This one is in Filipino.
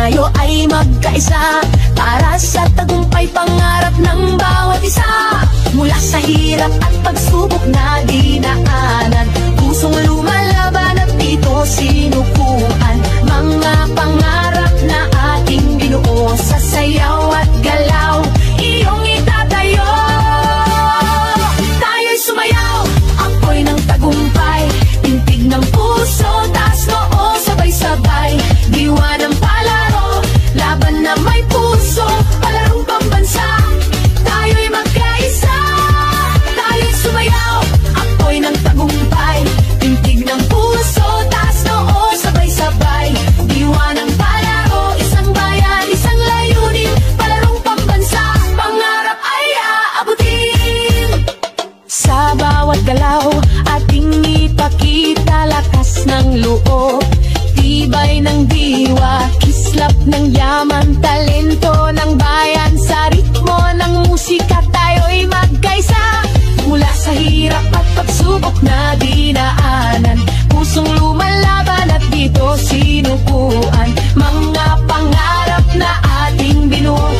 tayo ay magkaisa para sa tagumpay pangarap ng bawat isa. Mula sa hirap at pagsubok na dinaanan, pusong lumalaban at dito sinukuan. Mga pangarap na ating binuo sa sayaw at galaw, iyong itatayo. Tayo'y sumayaw, apoy ng tagumpay, tintig ng puso, taas noo, sabay-sabay. Diwa ng palaro, laban na may puso, palarong pambansa. Tayo'y magkaisa, tayo'y sumayaw, apoy ng tagumpay, tintig ng puso, taas noo, sabay-sabay. Diwa ng palaro, isang bayan, isang layunin, palarong pambansa, pangarap ay aabutin. Sa bawat galaw, ating ipakita lakas ng loob, tibay ng diwa, kislap ng yaman, talento ng bayan. Sa ritmo ng musika tayo'y magkaisa. Mula sa hirap at pagsubok na dinaanan, pusong lumalaban at dito sinukuan. Mga pangarap na ating binuo